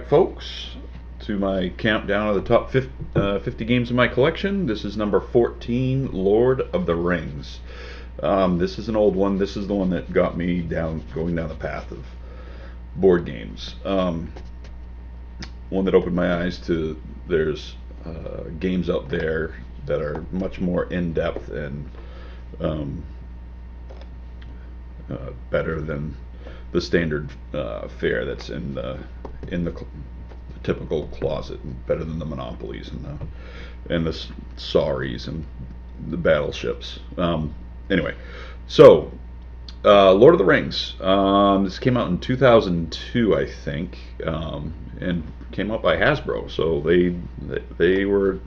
Folks, to my countdown of the top 50 games in my collection. This is number 14, Lord of the Rings. This is an old one. This is the one that got me going down the path of board games. One that opened my eyes to there's games out there that are much more in-depth and better than the standard fare that's in the typical closet, and better than the monopolies and the sorries and the battleships. Anyway, so Lord of the Rings. This came out in 2002, I think, and came out by Hasbro. So they were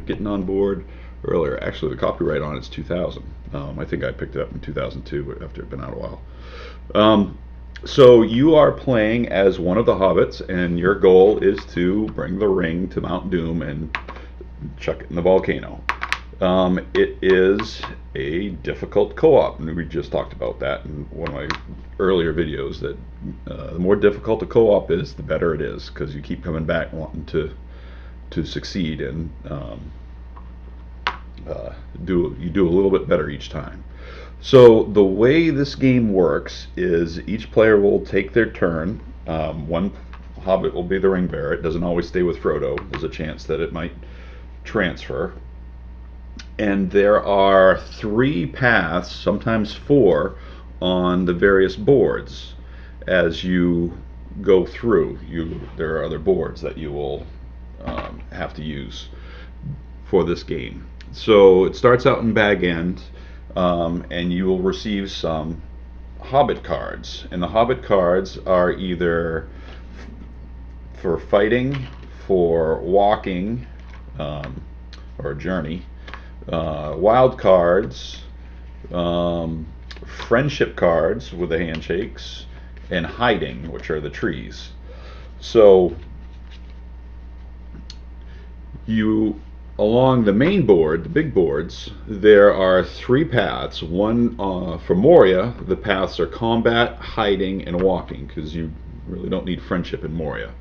getting on board earlier. Actually, the copyright on it's 2000. I think I picked it up in 2002 after it had been out a while. So you are playing as one of the hobbits, and your goal is to bring the ring to Mount Doom and chuck it in the volcano. It is a difficult co-op, and we just talked about that in one of my earlier videos, that the more difficult a co-op is, the better it is, because you keep coming back wanting to succeed, and you do a little bit better each time. So the way this game works is each player will take their turn. One hobbit will be the ring bearer. It doesn't always stay with Frodo. There's a chance that it might transfer. And there are 3 paths, sometimes 4, on the various boards as you go through. There are other boards that you will have to use for this game. So it starts out in Bag End. And you will receive some Hobbit cards, and the Hobbit cards are either for fighting, for walking, or journey, wild cards, friendship cards with the handshakes, and hiding, which are the trees. So along the main board, the big boards, there are 3 paths. One for Moria, the paths are combat, hiding, and walking, because you really don't need friendship in Moria.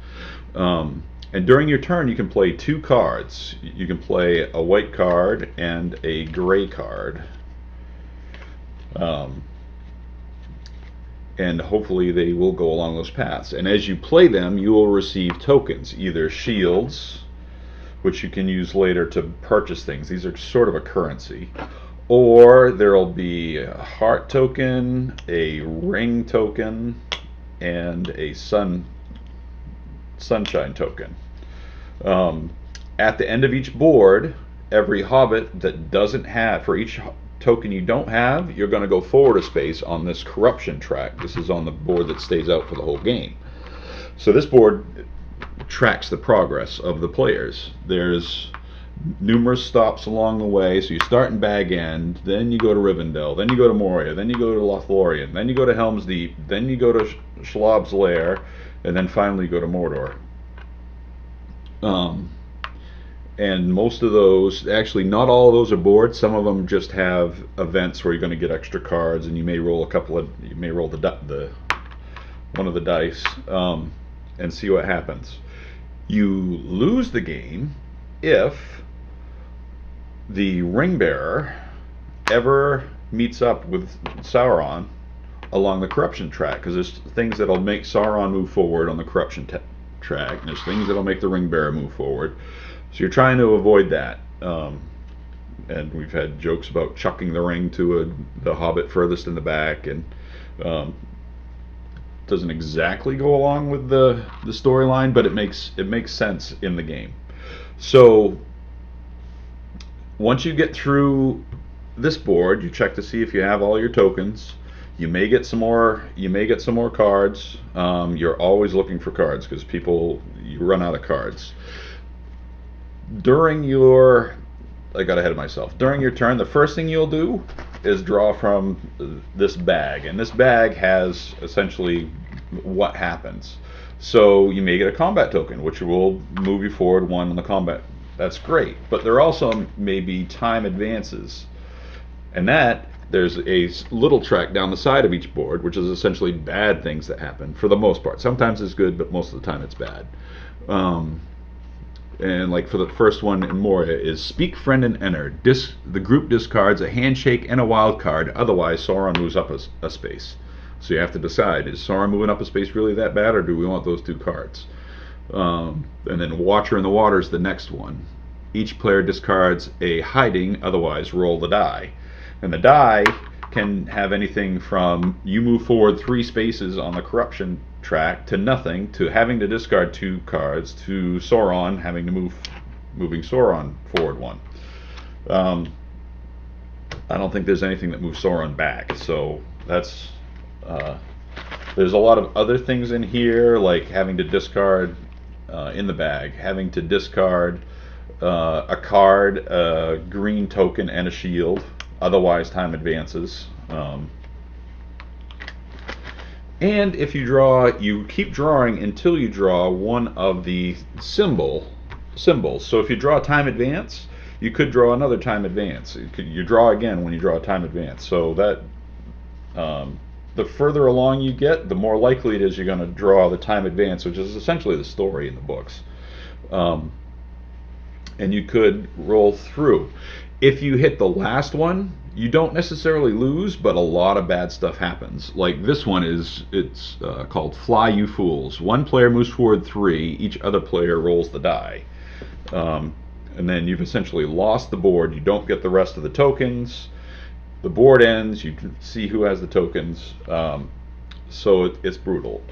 And during your turn, you can play 2 cards. You can play a white card and a gray card. And hopefully they will go along those paths. And as you play them, you will receive tokens, either shields, which you can use later to purchase things. These are sort of a currency. Or there'll be a heart token, a ring token, and a sunshine token. At the end of each board, every hobbit that doesn't have, for each token you don't have, you're going to go forward a space on this corruption track. This is on the board that stays out for the whole game. So this board tracks the progress of the players. There's numerous stops along the way. So you start in Bag End, then you go to Rivendell, then you go to Moria, then you go to Lothlorien, then you go to Helm's Deep, then you go to Shalab's Lair, and then finally you go to Mordor. And most of those, actually not all of those are boards. Some of them just have events where you're going to get extra cards, and you may roll the one of the dice and see what happens. You lose the game if the ring bearer ever meets up with Sauron along the corruption track, because there's things that'll make Sauron move forward on the corruption track, and there's things that'll make the ring bearer move forward. So you're trying to avoid that. And we've had jokes about chucking the ring to the hobbit furthest in the back, and doesn't exactly go along with the storyline, but it makes sense in the game. So once you get through this board, you check to see if you have all your tokens. You may get some more. You may get some more cards. You're always looking for cards, because you run out of cards. I got ahead of myself. During your turn, the first thing you'll do is draw from this bag, and this bag has essentially what happens. So you may get a combat token, which will move you forward 1 on the combat. That's great, but there also may be time advances, and that there's a little track down the side of each board, which is essentially bad things that happen for the most part. Sometimes it's good, but most of the time it's bad. And like for the first one in Moria is speak friend and enter. The group discards a handshake and a wild card. Otherwise, Sauron moves up a space. So you have to decide: is Sauron moving up a space really that bad, or do we want those two cards? And then Watcher in the Water is the next one. Each player discards a hiding. Otherwise, roll the die. And the die can have anything from you move forward 3 spaces on the corruption track to nothing, to having to discard 2 cards, to Sauron having to moving Sauron forward 1. I don't think there's anything that moves Sauron back, so that's there's a lot of other things in here, like having to discard in the bag, having to discard a card, a green token, and a shield. Otherwise, time advances. And if you draw, you keep drawing until you draw one of the symbols. So if you draw time advance, you could draw another time advance. You draw again when you draw a time advance. So that the further along you get, the more likely it is you're going to draw the time advance, which is essentially the story in the books. And you could roll through. If you hit the last one, you don't necessarily lose, but a lot of bad stuff happens. Like this one it's called Fly You Fools. One player moves forward 3, each other player rolls the die. And then you've essentially lost the board. You don't get the rest of the tokens. The board ends, you see who has the tokens. So it's brutal.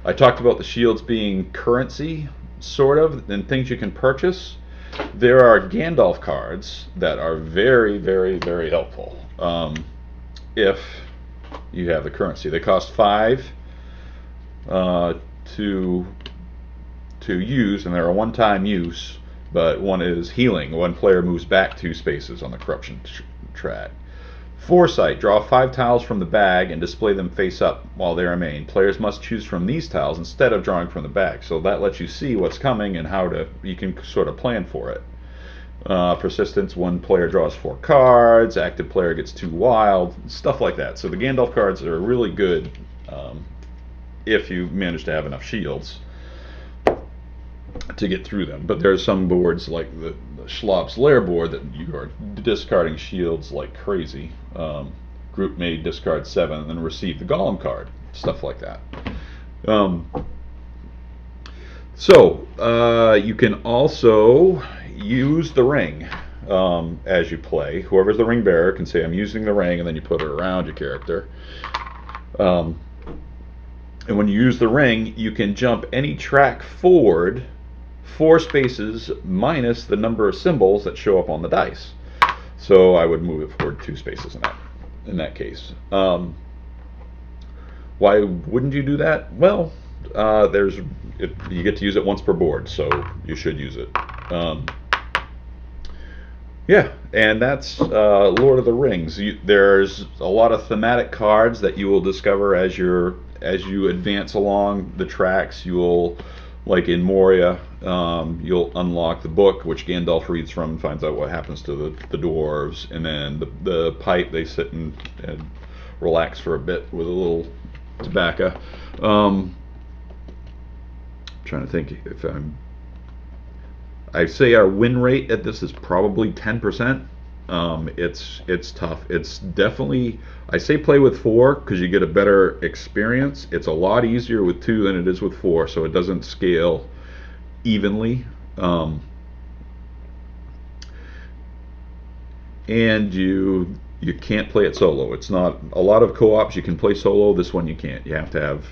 I talked about the shields being currency, sort of, and things you can purchase. There are Gandalf cards that are very, very, very helpful if you have the currency. They cost 5 to use, and they're a one-time use, but one is healing. One player moves back 2 spaces on the corruption track. Foresight, draw 5 tiles from the bag and display them face up while they remain. Players must choose from these tiles instead of drawing from the bag. So that lets you see what's coming and you can sort of plan for it. Persistence, one player draws 4 cards, active player gets 2 wild, stuff like that. So the Gandalf cards are really good if you manage to have enough shields to get through them. But there's some boards like the Schlop's Lair board that you are discarding shields like crazy. Group may discard 7 and then receive the Golem card, stuff like that. You can also use the ring as you play. Whoever's the ring bearer can say, I'm using the ring, and then you put it around your character. And when you use the ring, you can jump any track forward 4 spaces minus the number of symbols that show up on the dice. So I would move it forward 2 spaces in that case. Why wouldn't you do that? Well, you get to use it once per board, so you should use it. Yeah, and that's Lord of the Rings. There's a lot of thematic cards that you will discover as you advance along the tracks. You'll, like in Moria, you'll unlock the book, which Gandalf reads from and finds out what happens to the dwarves. And then the pipe, they sit and relax for a bit with a little tobacco. Trying to think if I say our win rate at this is probably 10%. It's tough. It's definitely, I say play with 4 because you get a better experience. It's a lot easier with 2 than it is with 4, so it doesn't scale evenly. And you can't play it solo. It's not a lot of co-ops you can play solo. This one you can't. You have to have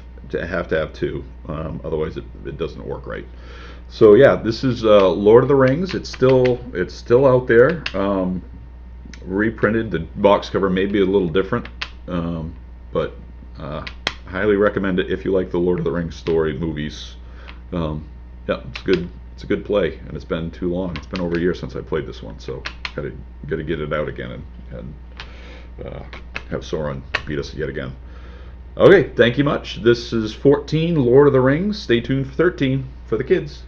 2. Otherwise it doesn't work right. So yeah, this is Lord of the Rings. It's still out there. Reprinted. The box cover may be a little different, but highly recommend it if you like the Lord of the Rings story movies. Yeah, it's good. It's a good play, and it's been too long. It's been over a year since I played this one, so gotta get it out again and have Sauron beat us yet again. Okay, thank you much. This is 14 Lord of the Rings. Stay tuned for 13 for the kids.